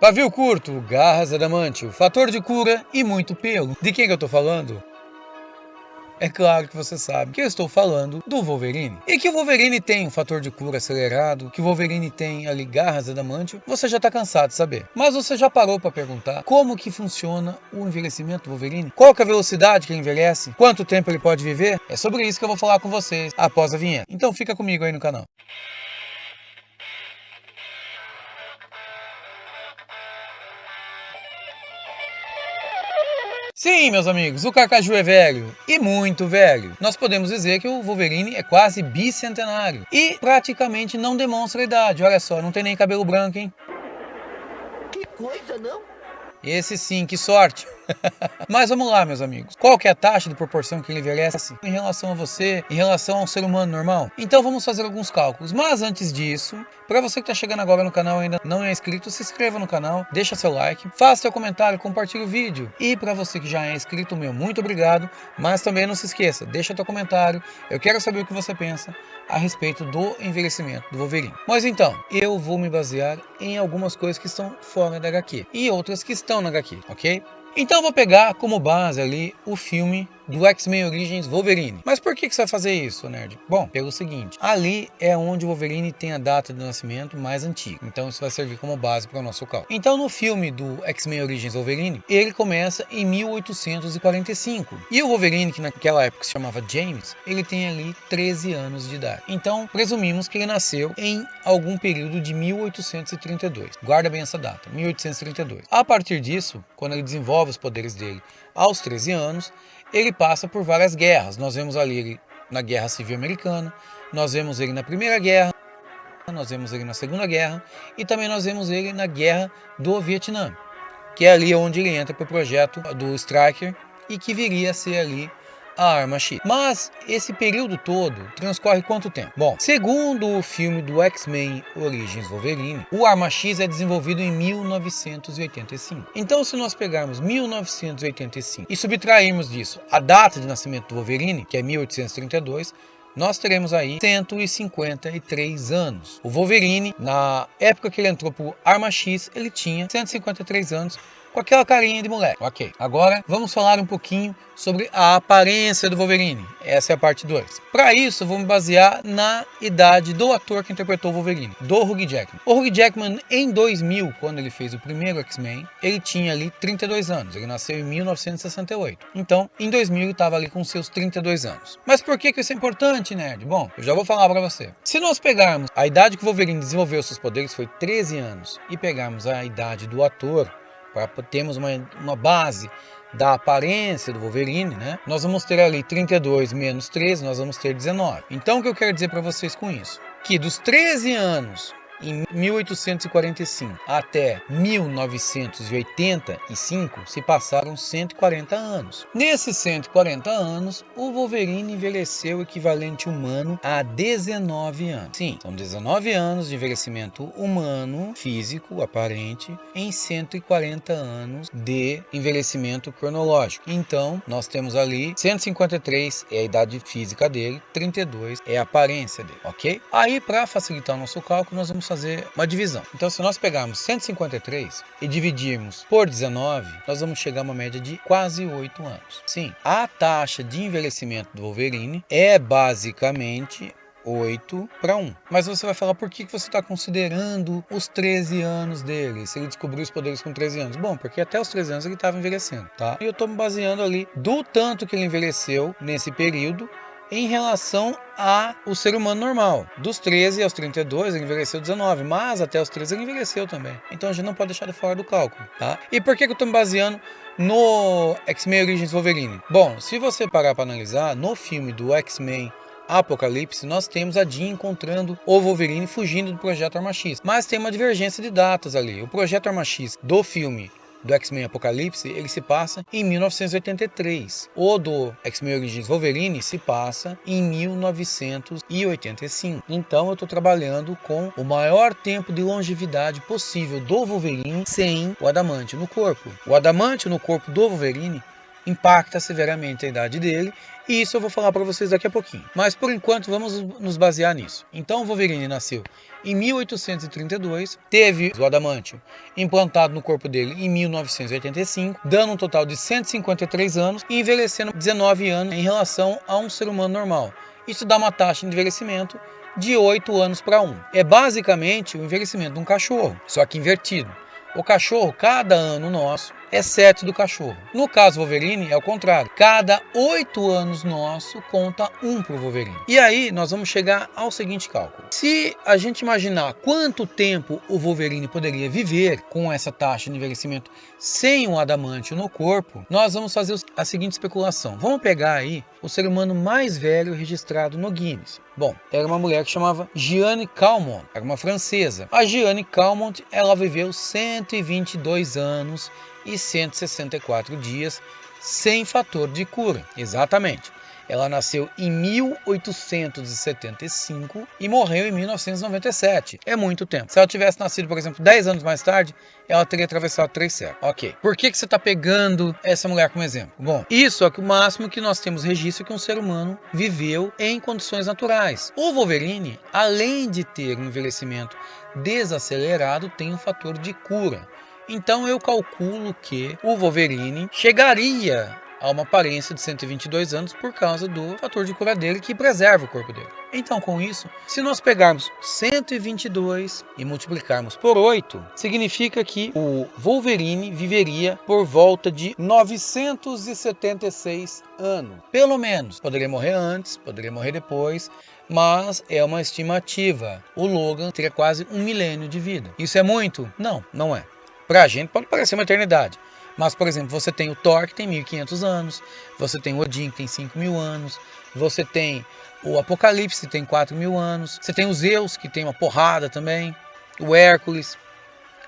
Pavio curto, garras adamantio, fator de cura e muito pelo. De quem que eu tô falando? É claro que você sabe que eu estou falando do Wolverine. E que o Wolverine tem um fator de cura acelerado, que o Wolverine tem ali garras adamantio, você já tá cansado de saber. Mas você já parou para perguntar como que funciona o envelhecimento do Wolverine? Qual que é a velocidade que ele envelhece? Quanto tempo ele pode viver? É sobre isso que eu vou falar com vocês após a vinheta. Então fica comigo aí no canal. Sim, meus amigos, o Carcaju é velho, e muito velho. Nós podemos dizer que o Wolverine é quase bicentenário e praticamente não demonstra idade. Olha só, não tem nem cabelo branco, hein? Que coisa, não? Esse sim, que sorte! Mas vamos lá, meus amigos. Qual que é a taxa de proporção que ele envelhece em relação a você, em relação ao ser humano normal? Então vamos fazer alguns cálculos. Mas antes disso, para você que está chegando agora no canal e ainda não é inscrito, se inscreva no canal, deixa seu like, faça seu comentário, compartilhe o vídeo. E para você que já é inscrito, meu muito obrigado. Mas também não se esqueça, deixa teu comentário. Eu quero saber o que você pensa a respeito do envelhecimento do Wolverine. Mas então, eu vou me basear em algumas coisas que estão fora da HQ e outras que estão na HQ, ok? Então eu vou pegar como base ali o filme do X-Men Origins Wolverine. Mas por que você vai fazer isso, nerd? Bom, pelo seguinte, ali é onde o Wolverine tem a data de nascimento mais antiga. Então isso vai servir como base para o nosso cálculo. Então no filme do X-Men Origins Wolverine, ele começa em 1845. E o Wolverine, que naquela época se chamava James, ele tem ali 13 anos de idade. Então presumimos que ele nasceu em algum período de 1832. Guarda bem essa data, 1832. A partir disso, quando ele desenvolve os poderes dele aos 13 anos, ele passa por várias guerras. Nós vemos ali ele na Guerra Civil Americana, nós vemos ele na Primeira Guerra, nós vemos ele na Segunda Guerra e também nós vemos ele na Guerra do Vietnã, que é ali onde ele entra para o projeto do Stryker e que viria a ser ali a Arma X. Mas esse período todo transcorre quanto tempo? Bom, segundo o filme do X-Men Origins Wolverine, o Arma X é desenvolvido em 1985. Então, se nós pegarmos 1985 e subtrairmos disso a data de nascimento do Wolverine, que é 1832, nós teremos aí 153 anos. O Wolverine, na época que ele entrou para o Arma X, ele tinha 153 anos, com aquela carinha de moleque. Ok, agora vamos falar um pouquinho sobre a aparência do Wolverine. Essa é a parte 2. Para isso, vou me basear na idade do ator que interpretou o Wolverine, do Hugh Jackman. O Hugh Jackman, em 2000, quando ele fez o primeiro X-Men, ele tinha ali 32 anos. Ele nasceu em 1968. Então, em 2000, ele estava ali com seus 32 anos. Mas por que isso é importante, nerd? Bom, eu já vou falar para você. Se nós pegarmos a idade que o Wolverine desenvolveu seus poderes, foi 13 anos, e pegarmos a idade do ator, para termos uma base da aparência do Wolverine, né? Nós vamos ter ali 32 menos 13, nós vamos ter 19. Então o que eu quero dizer para vocês com isso? Que dos 13 anos em 1845 até 1985 se passaram 140 anos. Nesses 140 anos, o Wolverine envelheceu o equivalente humano a 19 anos. Sim, são 19 anos de envelhecimento humano, físico, aparente, em 140 anos de envelhecimento cronológico. Então, nós temos ali 153 é a idade física dele, 32 é a aparência dele, ok? Aí, para facilitar o nosso cálculo, nós vamos fazer uma divisão. Então, se nós pegarmos 153 e dividirmos por 19, nós vamos chegar a uma média de quase 8 anos. Sim, a taxa de envelhecimento do Wolverine é basicamente 8 para 1. Mas você vai falar por que você está considerando os 13 anos dele, se ele descobriu os poderes com 13 anos. Bom, porque até os 13 anos ele estava envelhecendo, tá? E eu estou me baseando ali do tanto que ele envelheceu nesse período em relação ao ser humano normal. Dos 13 aos 32 ele envelheceu 19, mas até os 13 ele envelheceu também. Então a gente não pode deixar de fora do cálculo, tá? E por que eu estou me baseando no X-Men Origins Wolverine? Bom, se você parar para analisar, no filme do X-Men Apocalipse, nós temos a Jean encontrando o Wolverine fugindo do Projeto Arma X. Mas tem uma divergência de datas ali. O Projeto Arma X do filme do X-Men Apocalipse, ele se passa em 1983. O do X-Men Origins Wolverine se passa em 1985. Então eu estou trabalhando com o maior tempo de longevidade possível do Wolverine sem o adamante no corpo. O adamante no corpo do Wolverine impacta severamente a idade dele, e isso eu vou falar para vocês daqui a pouquinho. Mas por enquanto vamos nos basear nisso. Então o Wolverine nasceu em 1832, teve o adamantio implantado no corpo dele em 1985, dando um total de 153 anos e envelhecendo 19 anos em relação a um ser humano normal. Isso dá uma taxa de envelhecimento de 8 anos para 1. É basicamente o envelhecimento de um cachorro, só que invertido. O cachorro, cada ano nosso, é 7 do cachorro. No caso Wolverine, é o contrário. Cada 8 anos nosso, conta 1 para o Wolverine. E aí, nós vamos chegar ao seguinte cálculo. Se a gente imaginar quanto tempo o Wolverine poderia viver com essa taxa de envelhecimento sem um adamantio no corpo, nós vamos fazer a seguinte especulação. Vamos pegar aí o ser humano mais velho registrado no Guinness. Bom, era uma mulher que chamava Jeanne Calment, era uma francesa. A Jeanne Calment, ela viveu 122 anos e 164 dias sem fator de cura. Exatamente. Ela nasceu em 1875 e morreu em 1997. É muito tempo. Se ela tivesse nascido, por exemplo, 10 anos mais tarde, ela teria atravessado 3 séculos. Ok. Por que você está pegando essa mulher como exemplo? Bom, isso é o máximo que nós temos registro que um ser humano viveu em condições naturais. O Wolverine, além de ter um envelhecimento desacelerado, tem um fator de cura. Então eu calculo que o Wolverine chegaria a uma aparência de 122 anos por causa do fator de cura dele que preserva o corpo dele. Então, com isso, se nós pegarmos 122 e multiplicarmos por 8, significa que o Wolverine viveria por volta de 976 anos. Pelo menos. Poderia morrer antes, poderia morrer depois, mas é uma estimativa. O Logan teria quase 1 milênio de vida. Isso é muito? Não, não é. Pra gente pode parecer uma eternidade. Mas, por exemplo, você tem o Thor, que tem 1.500 anos. Você tem o Odin, que tem 5.000 anos. Você tem o Apocalipse, que tem 4.000 anos. Você tem o Zeus, que tem uma porrada também. O Hércules.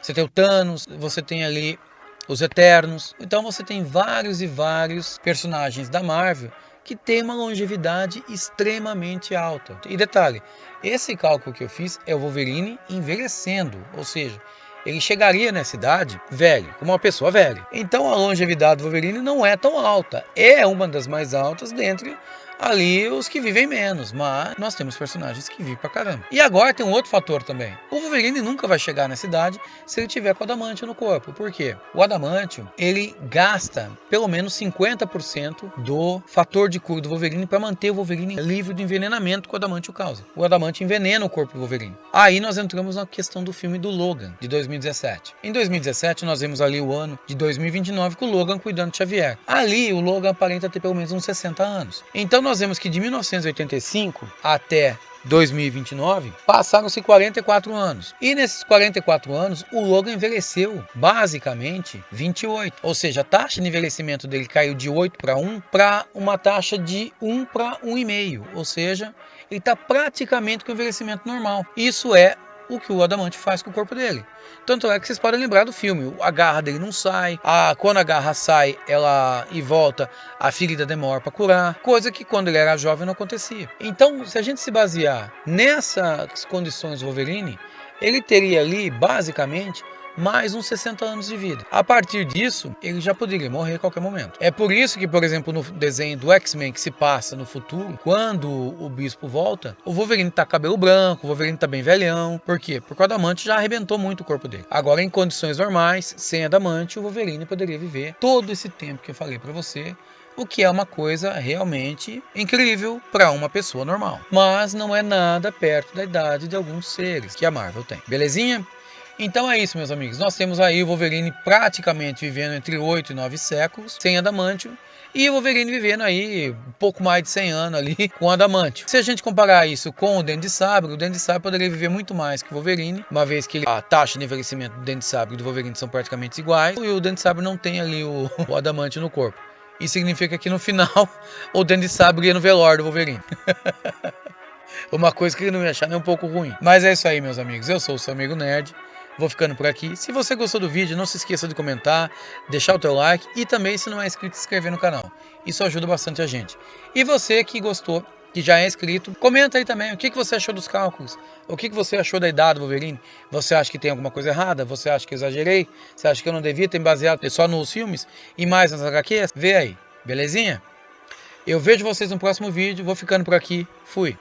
Você tem o Thanos. Você tem ali os Eternos. Então você tem vários e vários personagens da Marvel que tem uma longevidade extremamente alta. E detalhe, esse cálculo que eu fiz é o Wolverine envelhecendo. Ou seja, ele chegaria nessa idade velho, como uma pessoa velha. Então a longevidade do Wolverine não é tão alta. É uma das mais altas dentre ali os que vivem menos. Mas nós temos personagens que vivem pra caramba. E agora tem um outro fator também. O Wolverine nunca vai chegar nessa idade se ele tiver com o adamantio no corpo. Por quê? O adamantio, ele gasta pelo menos 50% do fator de cura do Wolverine para manter o Wolverine livre do envenenamento que o adamantio causa. O adamantio envenena o corpo do Wolverine. Aí nós entramos na questão do filme do Logan, de 2017. Em 2017 nós vemos ali o ano de 2029 com o Logan cuidando de Xavier. Ali o Logan aparenta ter pelo menos uns 60 anos. Então nós vemos que de 1985 até 2029 passaram-se 44 anos. E nesses 44 anos o Logan envelheceu basicamente 28. Ou seja, a taxa de envelhecimento dele caiu de 8 para 1 para uma taxa de 1 para 1,5. Ou seja, ele está praticamente com envelhecimento normal. Isso é o que o adamantio faz com o corpo dele. Tanto é que vocês podem lembrar do filme, a garra dele não sai, quando a garra sai ela e volta, a ferida demora para curar, coisa que quando ele era jovem não acontecia. Então, se a gente se basear nessas condições do Wolverine, ele teria ali basicamente mais uns 60 anos de vida. A partir disso, ele já poderia morrer a qualquer momento. É por isso que, por exemplo, no desenho do X-Men que se passa no futuro, quando o Bispo volta, o Wolverine tá com cabelo branco, o Wolverine tá bem velhão. Por quê? Porque o adamantio já arrebentou muito o corpo dele. Agora, em condições normais, sem adamantio, o Wolverine poderia viver todo esse tempo que eu falei pra você, o que é uma coisa realmente incrível para uma pessoa normal. Mas não é nada perto da idade de alguns seres que a Marvel tem. Belezinha? Então é isso, meus amigos. Nós temos aí o Wolverine praticamente vivendo entre 8 e 9 séculos sem adamantio. E o Wolverine vivendo aí um pouco mais de 100 anos ali com adamantio. Se a gente comparar isso com o Dente de Sabre poderia viver muito mais que o Wolverine, uma vez que a taxa de envelhecimento do Dente de Sabre e do Wolverine são praticamente iguais. E o Dente de Sabre não tem ali o adamantio no corpo. Isso significa que no final o Dente de Sabre ia no velório do Wolverine. Uma coisa que ele não ia achar nem um pouco ruim. Mas é isso aí, meus amigos. Eu sou o seu amigo Nerd. Vou ficando por aqui. Se você gostou do vídeo, não se esqueça de comentar, deixar o teu like e também, se não é inscrito, se inscrever no canal. Isso ajuda bastante a gente. E você que gostou, que já é inscrito, comenta aí também o que você achou dos cálculos. O que você achou da idade do Wolverine? Você acha que tem alguma coisa errada? Você acha que eu exagerei? Você acha que eu não devia ter me baseado só nos filmes e mais nas HQs? Vê aí. Belezinha? Eu vejo vocês no próximo vídeo. Vou ficando por aqui. Fui.